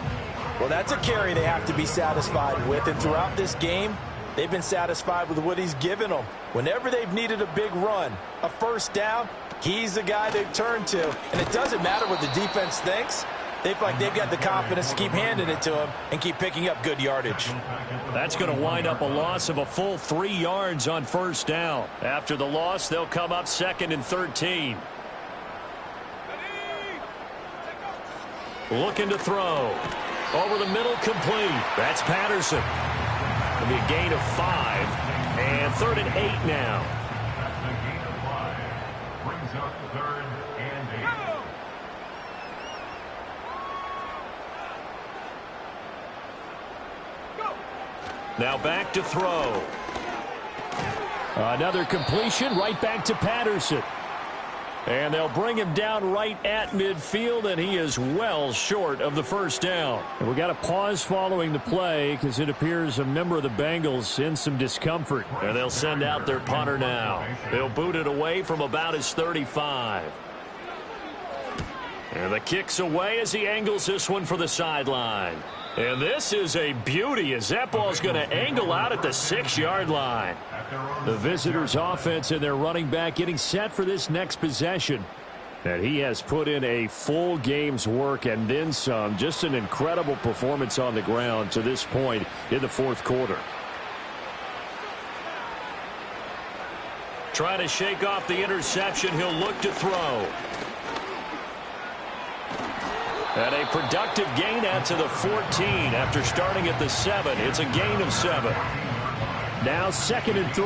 [SPEAKER 4] Well, that's a carry they have to be satisfied with. And throughout this game, they've been satisfied with what he's given them. Whenever they've needed a big run, a first down, he's the guy they've turned to. And it doesn't matter what the defense thinks. They feel like they've got the confidence to keep handing it to him and keep picking up good yardage.
[SPEAKER 2] That's going to wind up a loss of a full 3 yards on first down. After the loss, they'll come up 2nd and 13. Looking to throw. Over the middle, complete. That's Patterson. It'll be a gain of 5. And 3rd and 8 now.
[SPEAKER 5] That's a gain of 5. Brings up 3rd and 8.
[SPEAKER 2] Now back to throw.
[SPEAKER 1] Another completion right back to Patterson. And they'll bring him down right at midfield, and he is well short of the first down. And we got a pause following the play because it appears a member of the Bengals in some discomfort.
[SPEAKER 2] And they'll send out their punter now. They'll boot it away from about his 35. And the kick's away as he angles this one for the sideline. And this is a beauty as that ball's going to angle out at the 6-yard line.
[SPEAKER 1] The visitors' offense and their running back getting set for this next possession. And he has put in a full game's work and then some. Just an incredible performance on the ground to this point in the 4th quarter.
[SPEAKER 2] Trying to shake off the interception. He'll look to throw. And a productive gain out to the 14 after starting at the 7. It's a gain of 7.
[SPEAKER 1] Now 2nd and 3.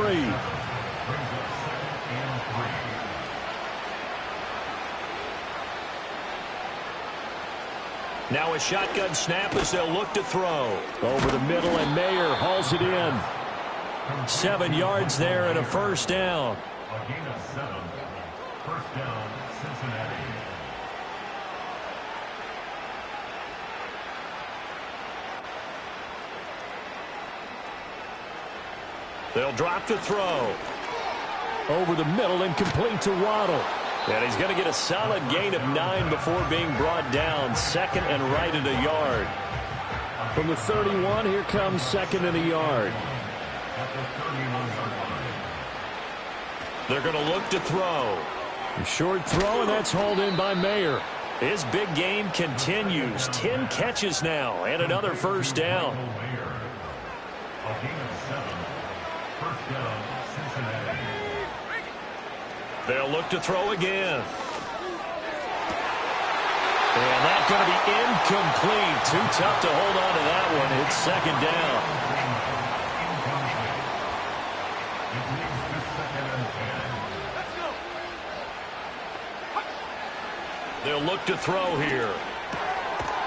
[SPEAKER 2] Now a shotgun snap as they'll look to throw.
[SPEAKER 1] Over the middle, and Mayer hauls it in.
[SPEAKER 2] 7 yards there and a first down.
[SPEAKER 5] A gain of 7. First down, Cincinnati.
[SPEAKER 2] They'll drop to throw.
[SPEAKER 1] Over the middle and complete to Waddle.
[SPEAKER 2] And he's going to get a solid gain of 9 before being brought down. 2nd and right at a yard.
[SPEAKER 1] From the 31, here comes 2nd and a yard.
[SPEAKER 2] They're going to look to throw.
[SPEAKER 1] A short throw, and that's hauled in by Mayer.
[SPEAKER 2] His big game continues. 10 catches now and another first down.
[SPEAKER 5] A gain of 7. First down, Cincinnati.
[SPEAKER 2] They'll look to throw again. And that's going to be incomplete. Too tough to hold on to that one. It's 2nd down. They'll look to throw here.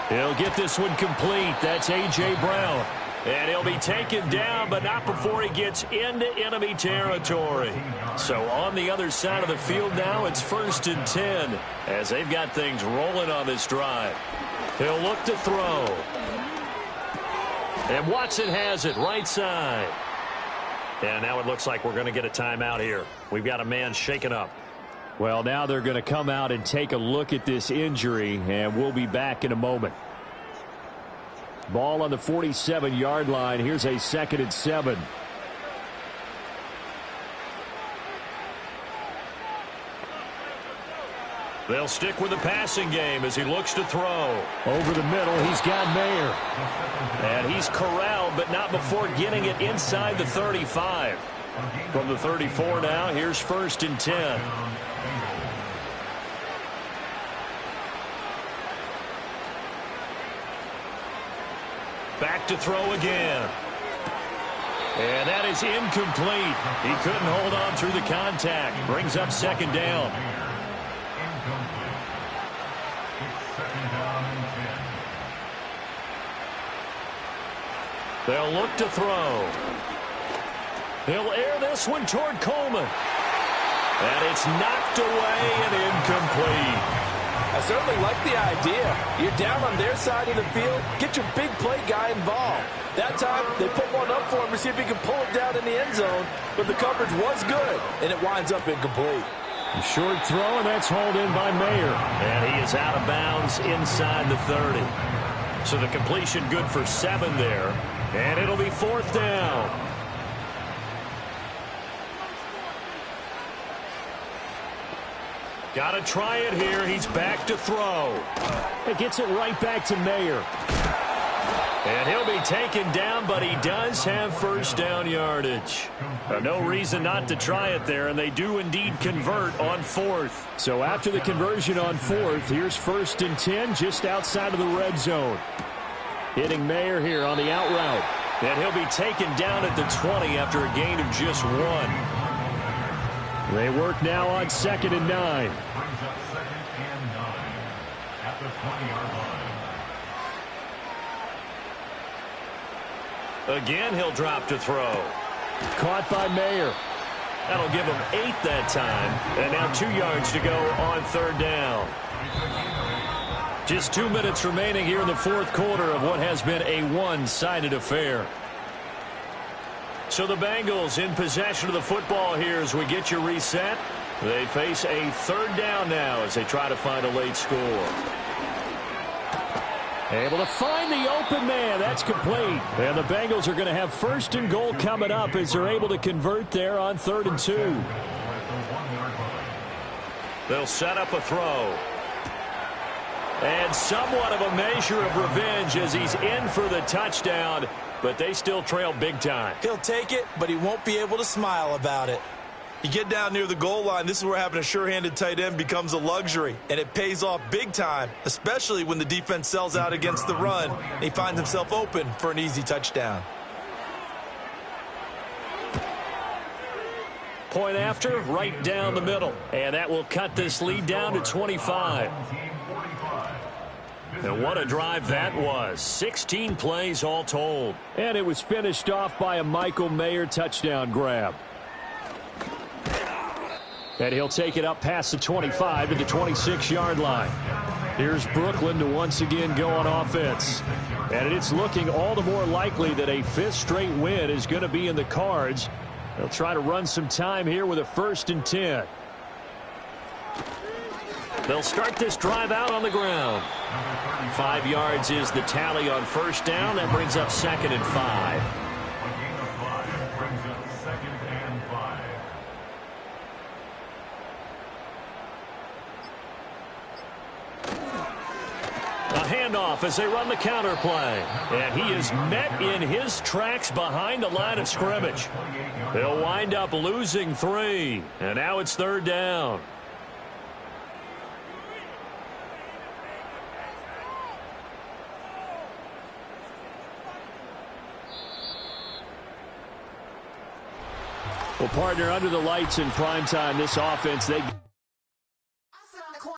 [SPEAKER 2] He'll get this one complete. That's A.J. Brown. And he'll be taken down, but not before he gets into enemy territory. So on the other side of the field now, it's 1st and 10 as they've got things rolling on this drive. He'll look to throw. And Watson has it right side. And now it looks like we're going to get a timeout here. We've got a man shaken up.
[SPEAKER 1] Well, now they're going to come out and take a look at this injury, and we'll be back in a moment. Ball on the 47-yard line. Here's a 2nd and 7.
[SPEAKER 2] They'll stick with the passing game as he looks to throw.
[SPEAKER 1] Over the middle, he's got Mayer.
[SPEAKER 2] And he's corralled, but not before getting it inside the 35. From the 34 now, here's 1st and 10. Back to throw again. And that is incomplete. He couldn't hold on through the contact. Brings up 2nd down. They'll look to throw. He'll air this one toward Coleman. And it's knocked away and incomplete.
[SPEAKER 4] I certainly like the idea. You're down on their side of the field. Get your big play guy involved. That time, they put one up for him to see if he can pull it down in the end zone. But the coverage was good, and it winds up incomplete.
[SPEAKER 1] A short throw, and that's hauled in by Mayer.
[SPEAKER 2] And he is out of bounds inside the 30. So the completion good for 7 there. And it'll be 4th down. Got to try it here. He's back to throw.
[SPEAKER 1] It gets it right back to Mayer.
[SPEAKER 2] And he'll be taken down, but he does have 1st down yardage. No reason not to try it there, and they do indeed convert on 4th.
[SPEAKER 1] So after the conversion on 4th, here's 1st and 10 just outside of the red zone. Hitting Mayer here on the out route.
[SPEAKER 2] And he'll be taken down at the 20 after a gain of just 1.
[SPEAKER 1] They work now on 2nd and 9.
[SPEAKER 5] Brings up 2nd and 9 at the 20-yard line.
[SPEAKER 2] Again, he'll drop to throw.
[SPEAKER 1] Caught by Mayer.
[SPEAKER 2] That'll give him 8 that time. And now 2 yards to go on 3rd down. Just 2 minutes remaining here in the 4th quarter of what has been a one-sided affair. So the Bengals in possession of the football here as we get you reset. They face a 3rd down now as they try to find a late score.
[SPEAKER 1] Able to find the open man. That's complete. And the Bengals are going to have 1st and goal coming up as they're able to convert there on 3rd and 2.
[SPEAKER 2] They'll set up a throw. And somewhat of a measure of revenge as he's in for the touchdown, but they still trail big time.
[SPEAKER 3] He'll take it, but he won't be able to smile about it. You get down near the goal line, this is where having a sure-handed tight end becomes a luxury, and it pays off big time, especially when the defense sells out against the run, and he finds himself open for an easy touchdown.
[SPEAKER 2] Point after, right down the middle, and that will cut this lead down to 25. And what a drive that was. 16 plays all told.
[SPEAKER 1] And it was finished off by a Michael Mayer touchdown grab. And he'll take it up past the 25 to the 26-yard line. Here's Brooklyn to once again go on offense. And it's looking all the more likely that a 5th straight win is going to be in the cards. They'll try to run some time here with a 1st and 10.
[SPEAKER 2] They'll start this drive out on the ground. 5 yards is the tally on 1st down. That brings up 2nd and 5. A handoff as they run the counter play. And he is met in his tracks behind the line of scrimmage. They'll wind up losing 3. And now it's 3rd down.
[SPEAKER 1] Well, partner, under the lights in primetime, this offense, they